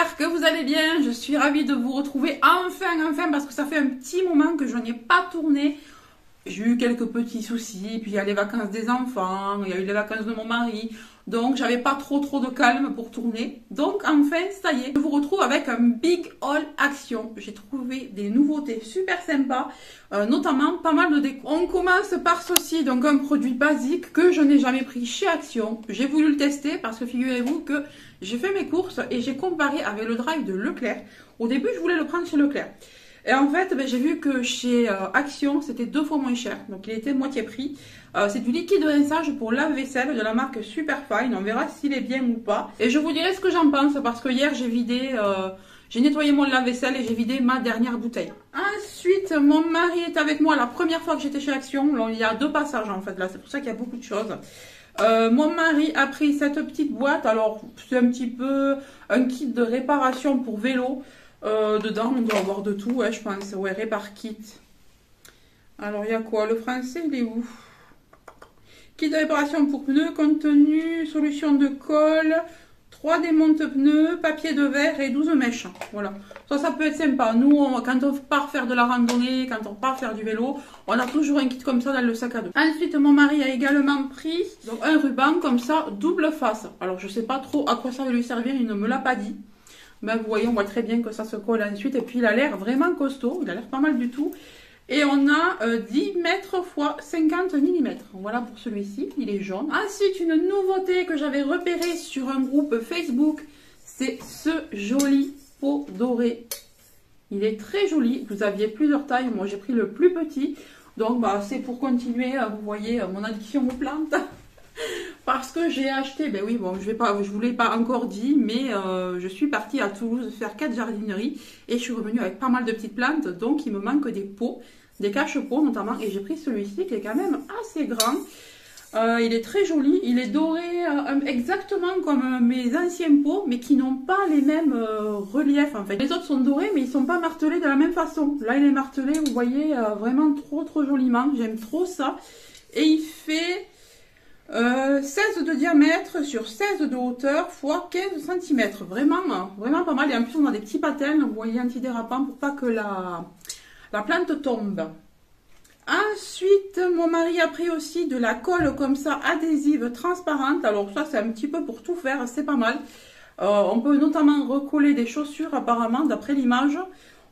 j'espère que vous allez bien. Je suis ravie de vous retrouver enfin, parce que ça fait un petit moment que je n'ai pas tourné. J'ai eu quelques petits soucis, puis il y a les vacances des enfants, il y a eu les vacances de mon mari, donc j'avais pas trop de calme pour tourner. Donc enfin, ça y est, je vous retrouve avec un big haul action. J'ai trouvé des nouveautés super sympas, notamment pas mal de déco. On commence par ceci, donc un produit basique que je n'ai jamais pris chez Action. J'ai voulu le tester parce que figurez-vous que j'ai fait mes courses et j'ai comparé avec le drive de Leclerc. Au début, je voulais le prendre chez Leclerc. Et en fait, j'ai vu que chez Action, c'était 2 fois moins cher. Donc, il était moitié prix. C'est du liquide de rinçage pour lave-vaisselle de la marque Superfine. On verra s'il est bien ou pas. Et je vous dirai ce que j'en pense parce que hier, j'ai nettoyé mon lave-vaisselle et j'ai vidé ma dernière bouteille. Ensuite, mon mari est avec moi la première fois que j'étais chez Action. Là, il y a 2 passages en fait. Là, c'est pour ça qu'il y a beaucoup de choses. Mon mari a pris cette petite boîte. Alors, c'est un petit peu un kit de réparation pour vélo. Dedans, on doit avoir de tout, ouais, je pense. Ouais, répar kit. Alors, il y a quoi? Le français, il est où? Kit de réparation pour pneus, contenu, solution de colle, 3 démonte pneus, papier de verre et 12 mèches. Voilà. Ça peut être sympa. Nous, quand on part faire de la randonnée, quand on part faire du vélo, on a toujours un kit comme ça dans le sac à dos. Ensuite, mon mari a également pris donc, un ruban comme ça, double face. Alors, je sais pas trop à quoi ça va lui servir, il ne me l'a pas dit. Ben, vous voyez, on voit très bien que ça se colle ensuite. Et puis, il a l'air vraiment costaud. Il a l'air pas mal du tout. Et on a 10 mètres x 50 mm. Voilà pour celui-ci. Il est jaune. Ensuite, une nouveauté que j'avais repérée sur un groupe Facebook. C'est ce joli pot doré. Il est très joli. Vous aviez plusieurs tailles. Moi, j'ai pris le plus petit. Donc, bah, c'est pour continuer, vous voyez, mon addiction aux plantes. Parce que j'ai acheté, ben oui, bon, je vous l'ai pas encore dit, mais je suis partie à Toulouse faire 4 jardineries et je suis revenue avec pas mal de petites plantes, donc il me manque des pots, des cache-pots notamment, et j'ai pris celui-ci qui est quand même assez grand. Il est très joli, il est doré exactement comme mes anciens pots, mais qui n'ont pas les mêmes reliefs en fait. Les autres sont dorés, mais ils sont pas martelés de la même façon. Là, il est martelé, vous voyez, vraiment trop joliment, j'aime trop ça. Et il fait 16 de diamètre sur 16 de hauteur x 15 cm. Vraiment pas mal. Et en plus, on a des petits patins, vous voyez, antidérapants pour pas que la plante tombe. Ensuite, mon mari a pris aussi de la colle comme ça, adhésive, transparente. Alors ça, c'est un petit peu pour tout faire, c'est pas mal. On peut notamment recoller des chaussures, apparemment, d'après l'image.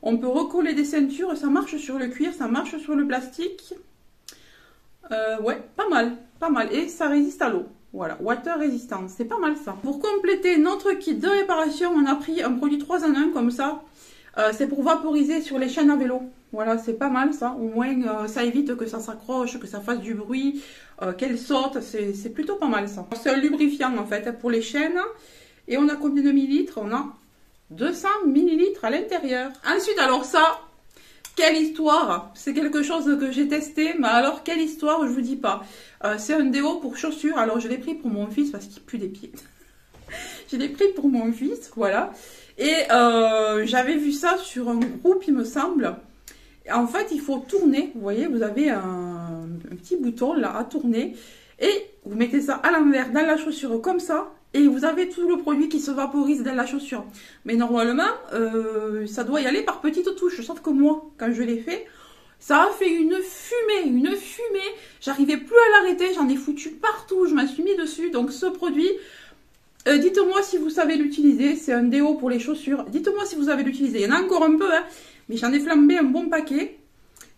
On peut recoller des ceintures, ça marche sur le cuir, ça marche sur le plastique. Ouais, pas mal. Et ça résiste à l'eau. Voilà, water résistance, c'est pas mal ça. Pour compléter notre kit de réparation, on a pris un produit 3 en 1 comme ça. C'est pour vaporiser sur les chaînes à vélo. Voilà, c'est pas mal ça. Au moins, ça évite que ça s'accroche, que ça fasse du bruit, qu'elle saute. C'est plutôt pas mal ça. C'est un lubrifiant en fait pour les chaînes. Et on a combien de millilitres? On a 200 millilitres à l'intérieur. Ensuite, alors ça... Quelle histoire! C'est quelque chose que j'ai testé, mais alors quelle histoire, je vous dis pas. C'est un déo pour chaussures, alors je l'ai pris pour mon fils parce qu'il pue des pieds. Je l'ai pris pour mon fils, voilà. Et j'avais vu ça sur un groupe, il me semble. En fait, il faut tourner, vous voyez, vous avez un petit bouton là à tourner. Et vous mettez ça à l'envers dans la chaussure comme ça. Et vous avez tout le produit qui se vaporise dans la chaussure. Mais normalement, ça doit y aller par petites touches. Sauf que moi, quand je l'ai fait, ça a fait une fumée. J'arrivais plus à l'arrêter, j'en ai foutu partout, je m'en suis mis dessus. Donc ce produit, dites-moi si vous savez l'utiliser. C'est un déo pour les chaussures. Dites-moi si vous savez l'utiliser. Il y en a encore un peu, hein, mais j'en ai flambé un bon paquet.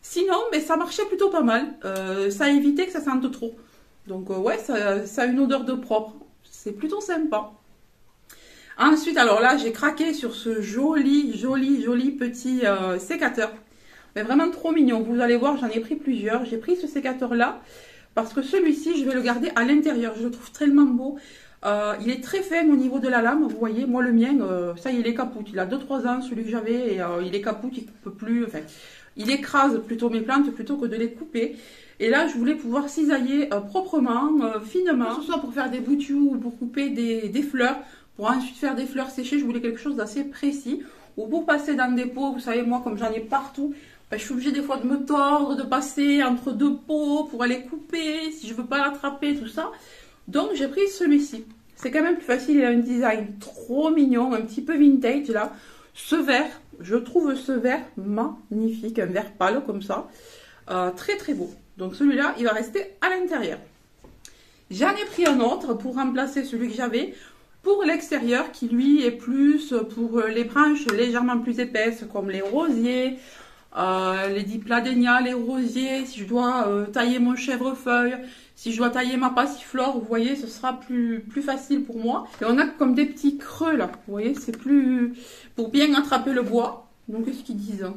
Sinon, mais ça marchait plutôt pas mal. Ça a évité que ça sente trop. Donc ouais, ça a une odeur de propre. C'est plutôt sympa. Ensuite, alors là, j'ai craqué sur ce joli petit sécateur. Mais vraiment trop mignon. Vous allez voir, j'en ai pris plusieurs. J'ai pris ce sécateur-là parce que celui-ci, je vais le garder à l'intérieur. Je le trouve tellement beau. Il est très fin au niveau de la lame. Vous voyez, moi le mien, ça y est, il est capoute. Il a 2-3 ans, celui que j'avais, et il est capoute, il ne peut plus. Enfin, il écrase plutôt mes plantes plutôt que de les couper. Et là, je voulais pouvoir cisailler proprement, finement, que ce soit pour faire des boutures ou pour couper des fleurs. Pour ensuite faire des fleurs séchées, je voulais quelque chose d'assez précis. Ou pour passer dans des pots, vous savez, moi, comme j'en ai partout, ben, je suis obligée des fois de me tordre, de passer entre 2 pots pour aller couper, si je ne veux pas l'attraper, tout ça. Donc, j'ai pris celui-ci. c'est quand même plus facile. Il a un design trop mignon, un petit peu vintage là. Ce vert, je trouve ce vert magnifique, un vert pâle comme ça. Très très beau. Donc celui-là, il va rester à l'intérieur. J'en ai pris un autre pour remplacer celui que j'avais pour l'extérieur qui lui est plus pour les branches légèrement plus épaisses comme les rosiers, les dipladénias, les rosiers. Si je dois tailler mon chèvrefeuille, si je dois tailler ma passiflore, vous voyez, ce sera plus facile pour moi. Et on a comme des petits creux là, vous voyez, c'est plus pour bien attraper le bois. Donc qu'est-ce qu'ils disent?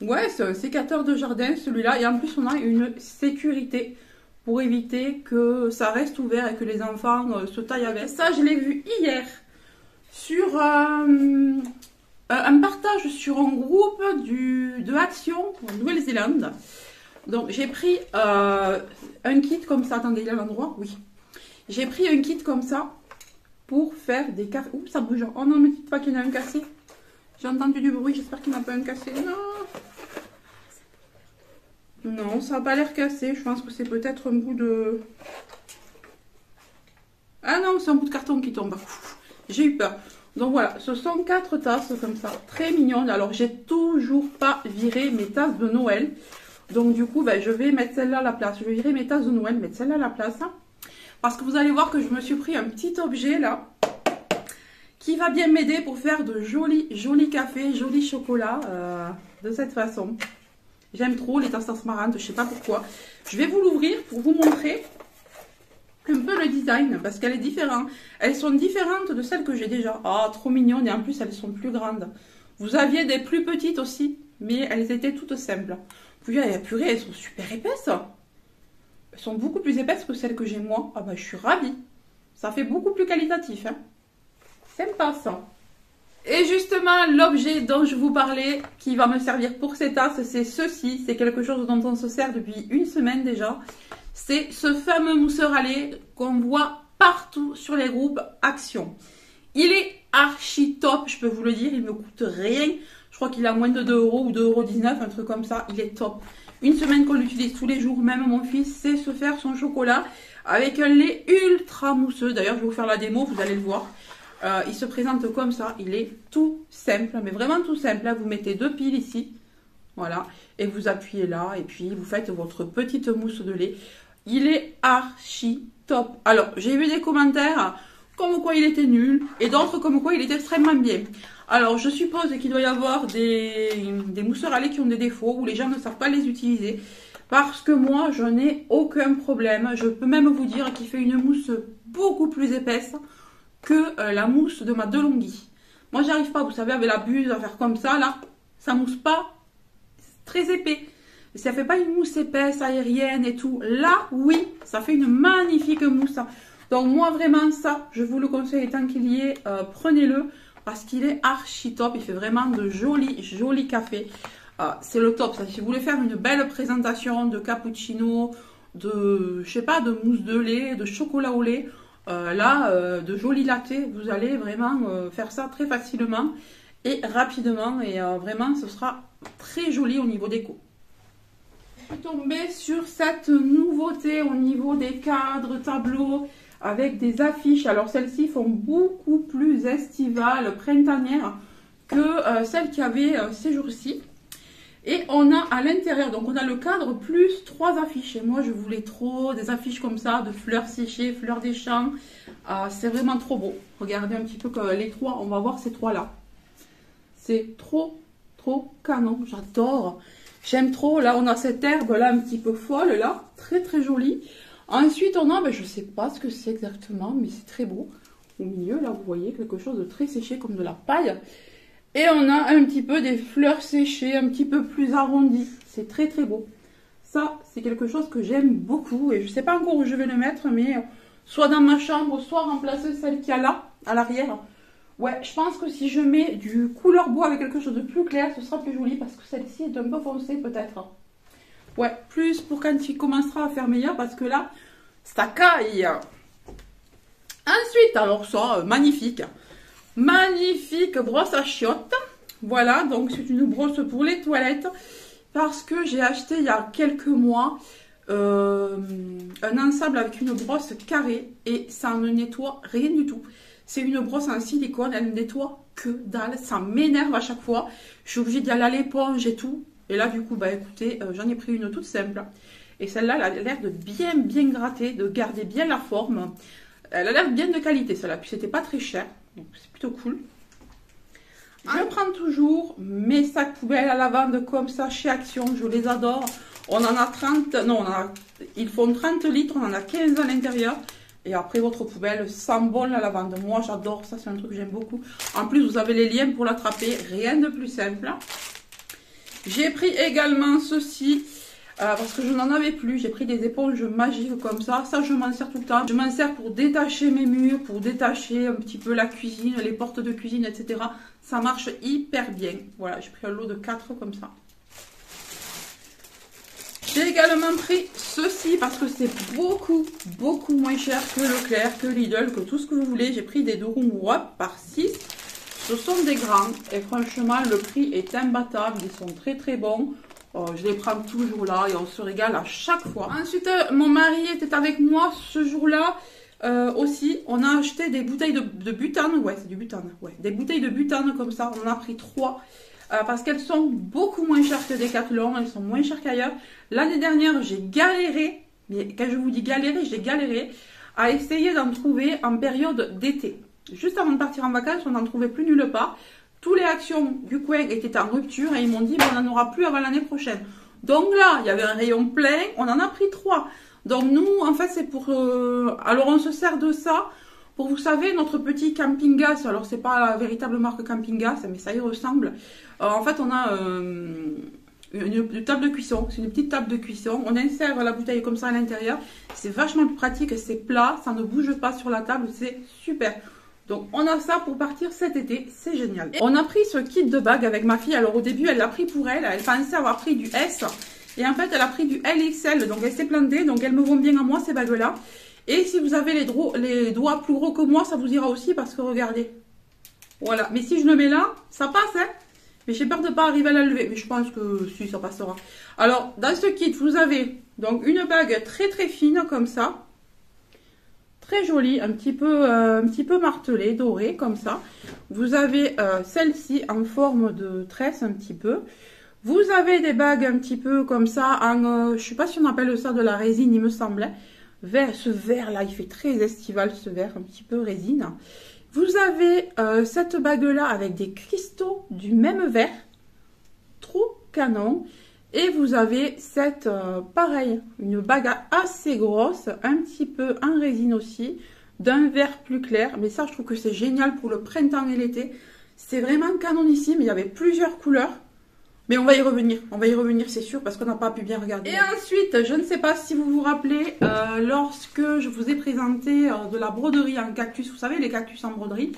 Ouais, c'est un sécateur de jardin celui-là. Et en plus on a une sécurité pour éviter que ça reste ouvert et que les enfants se taillent avec. Ça, je l'ai vu hier sur un partage sur un groupe de Action en Nouvelle-Zélande. Donc, j'ai pris un kit comme ça. Attendez, il est à l'endroit? Oui. J'ai pris un kit comme ça pour faire des cafés. Oups, ça bouge. Oh non, ne me dites pas qu'il y en a un cassé. J'ai entendu du bruit, j'espère qu'il n'y en a pas un cassé. Non! Non, ça n'a pas l'air cassé. Je pense que c'est peut-être un bout de... Ah non, c'est un bout de carton qui tombe. J'ai eu peur. Donc voilà, ce sont 4 tasses comme ça. Très mignonnes. Alors, j'ai toujours pas viré mes tasses de Noël. Donc du coup, ben, je vais mettre celle-là à la place. Je vais virer mes tasses de Noël, mettre celle-là à la place. Hein, parce que vous allez voir que je me suis pris un petit objet là. Qui va bien m'aider pour faire de jolis cafés, jolis chocolats. De cette façon. J'aime trop les tasses transparentes, je ne sais pas pourquoi. Je vais vous l'ouvrir pour vous montrer un peu le design, parce qu'elle est différente. Elles sont différentes de celles que j'ai déjà. Ah, trop mignonnes, et en plus elles sont plus grandes. Vous aviez des plus petites aussi, mais elles étaient toutes simples. Puis purée, elles sont super épaisses. Elles sont beaucoup plus épaisses que celles que j'ai moi. Ah bah je suis ravie. Ça fait beaucoup plus qualitatif. Hein. Sympa ça. Et justement, l'objet dont je vous parlais, qui va me servir pour ces tasses, c'est ceci. C'est quelque chose dont on se sert depuis une semaine déjà. C'est ce fameux mousseur à lait qu'on voit partout sur les groupes Action. Il est archi top, je peux vous le dire. Il ne me coûte rien. Je crois qu'il a moins de 2 € ou 2,19 €, un truc comme ça. Il est top. Une semaine qu'on l'utilise tous les jours. Même mon fils sait se faire son chocolat avec un lait ultra mousseux. D'ailleurs, je vais vous faire la démo, vous allez le voir. Il se présente comme ça, il est tout simple, mais vraiment tout simple. Là, vous mettez 2 piles ici, voilà, et vous appuyez là, et puis vous faites votre petite mousse de lait. Il est archi top. Alors, j'ai vu des commentaires comme quoi il était nul, et d'autres comme quoi il était extrêmement bien. Alors, je suppose qu'il doit y avoir des mousseurs à lait qui ont des défauts, ou les gens ne savent pas les utiliser. Parce que moi, je n'ai aucun problème. Je peux même vous dire qu'il fait une mousse beaucoup plus épaisse que la mousse de ma DeLonghi. Moi, j'arrive pas, vous savez, avec la buse à faire comme ça, là, ça mousse pas, c'est très épais. Ça fait pas une mousse épaisse, aérienne et tout. Là, oui, ça fait une magnifique mousse. Donc, moi, vraiment, ça, je vous le conseille, tant qu'il y est, prenez-le, parce qu'il est archi top. Il fait vraiment de jolis cafés. C'est le top, ça. Si vous voulez faire une belle présentation de cappuccino, de, je sais pas, de mousse de lait, de chocolat au lait, de jolis lattés, vous allez vraiment faire ça très facilement et rapidement, et vraiment ce sera très joli au niveau déco. Je suis tombée sur cette nouveauté au niveau des cadres, tableaux avec des affiches. Alors celles-ci font beaucoup plus estivales, printanières que celles qu'il y avait ces jours-ci. Et on a à l'intérieur, donc on a le cadre plus 3 affiches. Et moi, je voulais trop des affiches comme ça, de fleurs séchées, fleurs des champs. C'est vraiment trop beau. Regardez un petit peu que les 3, on va voir ces 3-là. C'est trop canon. J'adore. J'aime trop. Là, on a cette herbe-là un petit peu folle, là. Très jolie. Ensuite, on a, ben, je ne sais pas ce que c'est exactement, mais c'est très beau. Au milieu, là, vous voyez quelque chose de très séché, comme de la paille. Et on a un petit peu des fleurs séchées, un petit peu plus arrondies. C'est très beau. Ça, c'est quelque chose que j'aime beaucoup. Et je ne sais pas encore où je vais le mettre, mais soit dans ma chambre, soit remplacer celle qu'il y a là, à l'arrière. Ouais, je pense que si je mets du couleur bois avec quelque chose de plus clair, ce sera plus joli. Parce que celle-ci est un peu foncée peut-être. Ouais, plus pour quand il commencera à faire meilleur. Parce que là, ça caille. Ensuite, alors ça, magnifique. Magnifique brosse à chiottes. Voilà, donc c'est une brosse pour les toilettes. Parce que j'ai acheté il y a quelques mois un ensemble avec une brosse carrée et ça ne nettoie rien du tout. C'est une brosse en silicone, elle ne nettoie que dalle, ça m'énerve à chaque fois. Je suis obligée d'y aller à l'éponge et tout. Et là, du coup, bah écoutez, j'en ai pris une toute simple. Et celle-là, elle a l'air de bien gratter, de garder bien la forme. Elle a l'air bien de qualité, celle-là. Puis c'était pas très cher, donc c'est plutôt cool. Je prends toujours mes sacs poubelles à lavande comme ça chez Action, je les adore. On en a 30, non, ils font 30 litres, on en a 15 à l'intérieur. Et après, votre poubelle sent bon la lavande. Moi, j'adore ça, c'est un truc que j'aime beaucoup. En plus, vous avez les liens pour l'attraper, rien de plus simple. J'ai pris également ceci, parce que je n'en avais plus. J'ai pris des éponges magiques comme ça. Ça, je m'en sers tout le temps. Je m'en sers pour détacher mes murs, pour détacher un petit peu la cuisine, les portes de cuisine, etc. Ça marche hyper bien. Voilà, j'ai pris un lot de 4 comme ça. J'ai également pris ceci parce que c'est beaucoup moins cher que Leclerc, que Lidl, que tout ce que vous voulez. J'ai pris des Durum Wrap par 6. Ce sont des grands et franchement le prix est imbattable. Ils sont très bons. Je les prends toujours là et on se régale à chaque fois. Ensuite, mon mari était avec moi ce jour-là aussi. On a acheté des bouteilles de butane. Ouais, c'est du butane. Ouais, des bouteilles de butane comme ça. On en a pris 3. Parce qu'elles sont beaucoup moins chères que Decathlon, elles sont moins chères qu'ailleurs. L'année dernière, j'ai galéré, mais quand je vous dis galérer, j'ai galéré à essayer d'en trouver en période d'été. Juste avant de partir en vacances, on n'en trouvait plus nulle part. Tous les actions du coin étaient en rupture et ils m'ont dit bon, on n'en aura plus avant l'année prochaine. Donc là, il y avait un rayon plein, on en a pris 3. Donc nous, en fait, c'est pour... alors on se sert de ça. Pour, vous savez, notre petit camping gas, alors c'est pas la véritable marque camping gas, mais ça y ressemble. En fait, on a une table de cuisson, c'est une petite table de cuisson. On insère la bouteille comme ça à l'intérieur. C'est vachement plus pratique, c'est plat, ça ne bouge pas sur la table, c'est super. Donc on a ça pour partir cet été, c'est génial. Et on a pris ce kit de bague avec ma fille. Alors au début, elle l'a pris pour elle, elle pensait avoir pris du S. Et en fait, elle a pris du LXL, donc elle s'est plantée, donc elles me vont bien à moi ces bagues-là. Et si vous avez les doigts plus gros que moi, ça vous ira aussi parce que regardez. Voilà. Mais si je le mets là, ça passe, hein. Mais j'ai peur de ne pas arriver à la lever. Mais je pense que si, ça passera. Alors, dans ce kit, vous avez donc une bague très fine comme ça. Très jolie, un petit peu martelée, dorée comme ça. Vous avez celle-ci en forme de tresse un petit peu. Vous avez des bagues un petit peu comme ça en, je sais pas si on appelle ça de la résine, il me semblait. Ce vert là, il fait très estival ce vert, un petit peu résine. Vous avez cette bague là avec des cristaux du même vert, trop canon. Et vous avez cette, pareil, une bague assez grosse, un petit peu en résine aussi, d'un vert plus clair. Mais ça, je trouve que c'est génial pour le printemps et l'été. C'est vraiment canonissime, il y avait plusieurs couleurs. Mais on va y revenir, c'est sûr, parce qu'on n'a pas pu bien regarder. Et ensuite, je ne sais pas si vous vous rappelez, lorsque je vous ai présenté de la broderie en cactus, vous savez, les cactus en broderie,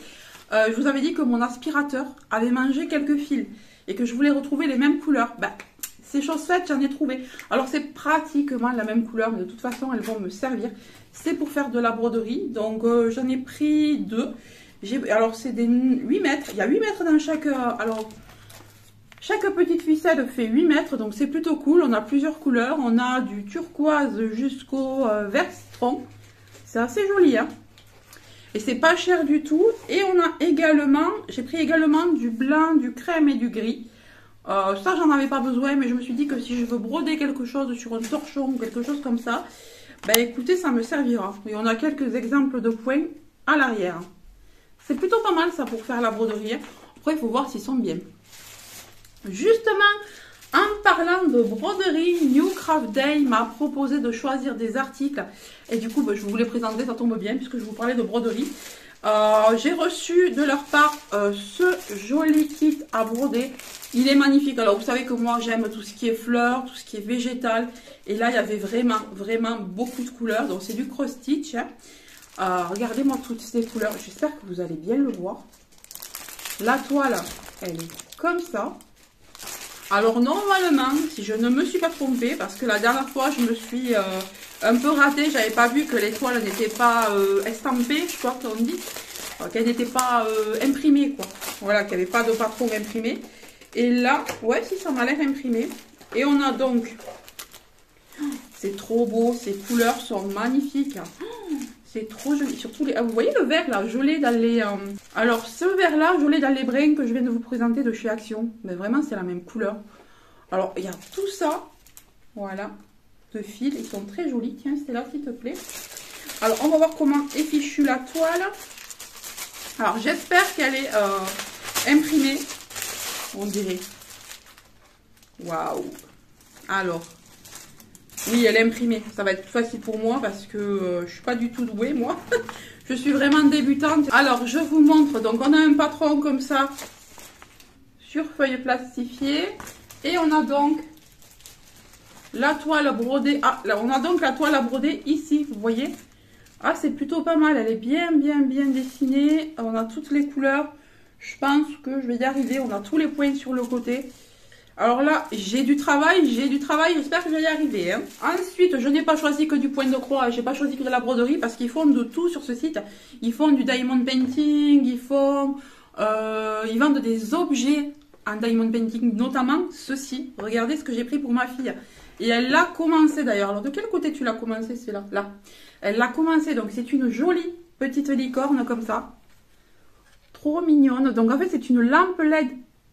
je vous avais dit que mon aspirateur avait mangé quelques fils et que je voulais retrouver les mêmes couleurs. Bah, c'est chose faite, j'en ai trouvé. Alors, c'est pratiquement la même couleur, mais de toute façon, elles vont me servir. C'est pour faire de la broderie, donc j'en ai pris 2. Alors, c'est des 8 mètres, il y a 8 mètres dans chaque... Chaque petite ficelle fait 8 mètres, donc c'est plutôt cool. On a plusieurs couleurs. On a du turquoise jusqu'au vert citron. C'est assez joli, hein. Et c'est pas cher du tout. Et on a également, j'ai pris également du blanc, du crème et du gris. Ça, j'en avais pas besoin, mais je me suis dit que si je veux broder quelque chose sur un torchon ou quelque chose comme ça, bah écoutez, ça me servira. Et on a quelques exemples de points à l'arrière. C'est plutôt pas mal ça pour faire la broderie. Après, il faut voir s'ils sont bien. Justement, en parlant de broderie, New Craft Day m'a proposé de choisir des articles. Et du coup, je vous les présenter, ça tombe bien puisque je vous parlais de broderie. J'ai reçu de leur part ce joli kit à broder. Il est magnifique. Alors, vous savez que moi, j'aime tout ce qui est fleurs, tout ce qui est végétal. Et là, il y avait vraiment beaucoup de couleurs. Donc, c'est du cross-stitch. Regardez-moi toutes ces couleurs. J'espère que vous allez bien le voir. La toile, elle est comme ça. Alors normalement, si je ne me suis pas trompée, parce que la dernière fois je me suis un peu ratée, j'avais pas vu que les toiles n'étaient pas estampées, je crois qu'on dit, qu'elles n'étaient pas imprimées quoi. Voilà, qu'il n'y avait pas de patron imprimé. Et là, ouais, si ça m'a l'air imprimé. Et on a donc C'est trop beau, ces couleurs sont magnifiques. C'est trop joli. Surtout les... vous voyez le vert là, je l'ai dans les... Alors ce vert là, je l'ai dans les brins que je viens de vous présenter de chez Action. Mais vraiment c'est la même couleur. Alors il y a tout ça. Voilà. De fils, ils sont très jolis. Tiens, c'est là s'il te plaît. Alors on va voir comment est fichue la toile. Alors j'espère qu'elle est imprimée. On dirait. Waouh. Alors. Oui, elle est imprimée. Ça va être plus facile pour moi parce que je suis pas du tout douée, moi. Je suis vraiment débutante. Alors, je vous montre. Donc, on a un patron comme ça sur feuille plastifiée. Et on a donc la toile brodée. Ah, là, on a donc la toile à broder ici, vous voyez. Ah, c'est plutôt pas mal. Elle est bien dessinée. On a toutes les couleurs. Je pense que je vais y arriver. On a tous les points sur le côté. Alors là, j'ai du travail, j'espère que je vais y arriver. Hein. Ensuite, je n'ai pas choisi que du point de croix, j'ai pas choisi que de la broderie parce qu'ils font de tout sur ce site. Ils font du diamond painting, ils vendent des objets en diamond painting, notamment ceci. Regardez ce que j'ai pris pour ma fille. Et elle l'a commencé d'ailleurs. Alors de quel côté tu l'as commencé, c'est là? Là. Elle l'a commencé, donc c'est une jolie petite licorne comme ça. Trop mignonne. Donc en fait, c'est une lampe LED.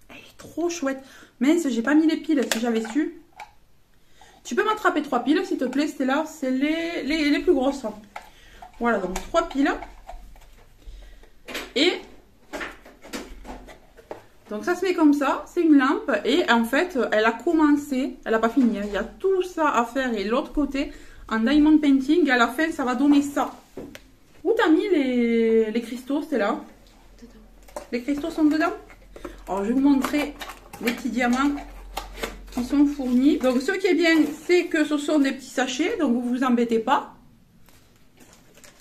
Elle est trop chouette. Mince, j'ai pas mis les piles, si j'avais su. Tu peux m'attraper 3 piles, s'il te plaît, Stella. C'est les plus grosses. Voilà, donc 3 piles. Et donc ça se met comme ça. C'est une lampe. Et en fait, elle a commencé. Elle n'a pas fini. Hein. Il y a tout ça à faire. Et l'autre côté, en diamond painting. Et à la fin, ça va donner ça. Où t'as mis les cristaux, Stella? Les cristaux sont dedans? Alors, je vais vous montrer les petits diamants qui sont fournis. Donc ce qui est bien, c'est que ce sont des petits sachets, donc vous vous embêtez pas.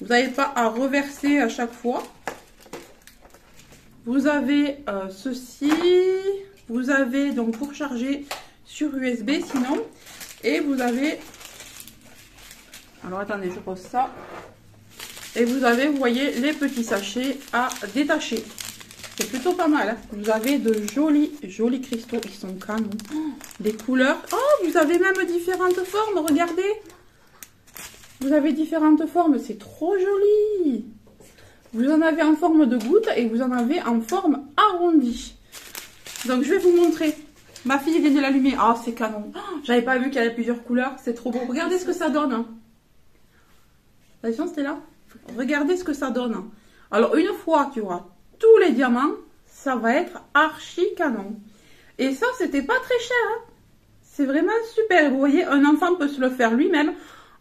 Vous n'avez pas à reverser à chaque fois. Vous avez ceci. Vous avez donc pour charger sur USB sinon. Et vous avez... Alors attendez, je pose ça. Et vous avez, vous voyez, les petits sachets à détacher. C'est plutôt pas mal. Hein. Vous avez de jolis cristaux. Ils sont canons. Des couleurs. Oh, vous avez même différentes formes. Regardez. Vous avez différentes formes. C'est trop joli. Vous en avez en forme de goutte et vous en avez en forme arrondie. Donc, je vais vous montrer. Ma fille vient de l'allumer. Ah, c'est canon. Oh, j'avais pas vu qu'il y avait plusieurs couleurs. C'est trop beau. Regardez ce que ça donne. Hein. Attention, c'était là. Regardez ce que ça donne. Alors, une fois qu'il y aura tous les diamants, ça va être archi canon. Et ça, c'était pas très cher. Hein. C'est vraiment super. Vous voyez, un enfant peut se le faire lui-même.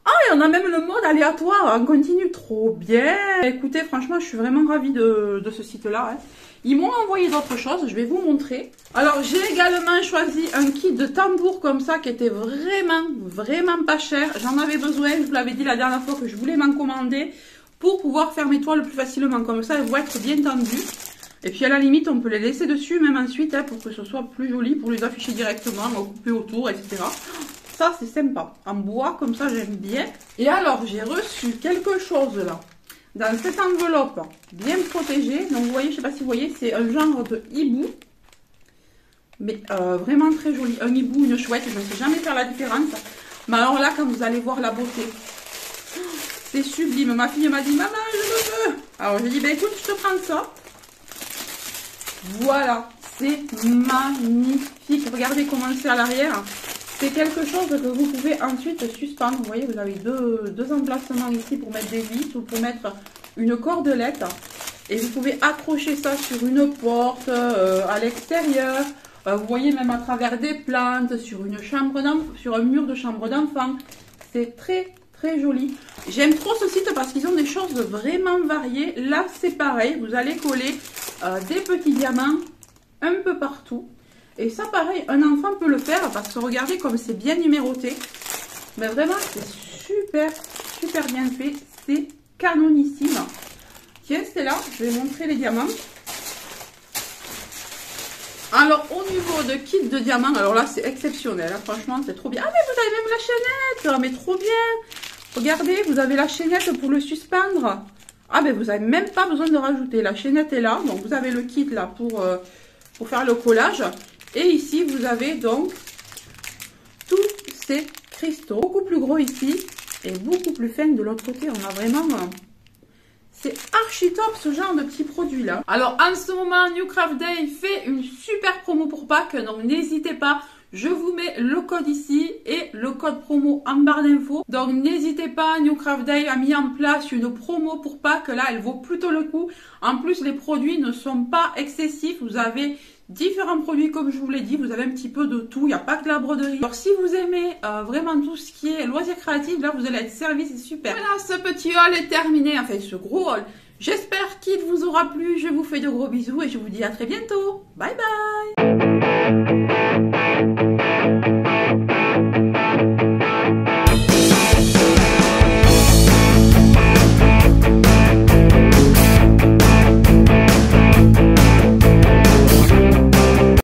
Ah, et on a même le mode aléatoire. On continue. Trop bien. Écoutez, franchement, je suis vraiment ravie de ce site-là. Hein. Ils m'ont envoyé d'autres choses. Je vais vous montrer. Alors, j'ai également choisi un kit de tambour comme ça qui était vraiment pas cher. J'en avais besoin. Je vous l'avais dit la dernière fois que je voulais m'en commander pour pouvoir faire mes toiles plus facilement. Comme ça, elles vont être bien tendues. Et puis à la limite, on peut les laisser dessus, même ensuite, hein, pour que ce soit plus joli, pour les afficher directement, couper autour, etc. Ça, c'est sympa. En bois, comme ça, j'aime bien. Et alors, j'ai reçu quelque chose là, dans cette enveloppe, bien protégée. Donc, vous voyez, je sais pas si vous voyez, c'est un genre de hibou. Mais vraiment très joli. Un hibou, une chouette, je ne sais jamais faire la différence. Mais alors là, quand vous allez voir la beauté... C'est sublime. Ma fille m'a dit, maman, je le veux. Alors, je lui ai dit, ben écoute, je te prends ça. Voilà. C'est magnifique. Regardez comment c'est à l'arrière. C'est quelque chose que vous pouvez ensuite suspendre. Vous voyez, vous avez deux emplacements ici pour mettre des vis ou pour mettre une cordelette. Et vous pouvez accrocher ça sur une porte, à l'extérieur. Vous voyez, même à travers des plantes, sur une chambre sur un mur de chambre d'enfant. C'est très joli. J'aime trop ce site parce qu'ils ont des choses vraiment variées. Là, c'est pareil. Vous allez coller des petits diamants un peu partout. Et ça, pareil, un enfant peut le faire parce que regardez comme c'est bien numéroté. Mais vraiment, c'est super bien fait. C'est canonissime. Tiens, c'est là. Je vais montrer les diamants. Alors, au niveau de kit de diamants, alors là, c'est exceptionnel. Hein, franchement, c'est trop bien. Ah, mais vous avez même la chaînette. Ah, mais trop bien. Regardez, vous avez la chaînette pour le suspendre. Ah, mais vous n'avez même pas besoin de rajouter. La chaînette est là. Donc, vous avez le kit là pour faire le collage. Et ici, vous avez donc tous ces cristaux. Beaucoup plus gros ici et beaucoup plus fin de l'autre côté. On a vraiment... c'est archi top ce genre de petits produits là. Alors en ce moment, New Craft Day fait une super promo pour Pâques. Donc n'hésitez pas. Je vous mets le code ici et le code promo en barre d'infos. Donc n'hésitez pas, New Craft Day a mis en place une promo pour Pâques. Là, elle vaut plutôt le coup. En plus, les produits ne sont pas excessifs. Vous avez différents produits comme je vous l'ai dit. Vous avez un petit peu de tout. Il n'y a pas que la broderie. Alors si vous aimez vraiment tout ce qui est loisirs créatifs, là vous allez être servi. C'est super. Voilà, ce petit haul est terminé. Enfin, ce gros haul. J'espère qu'il vous aura plu. Je vous fais de gros bisous et je vous dis à très bientôt. Bye bye.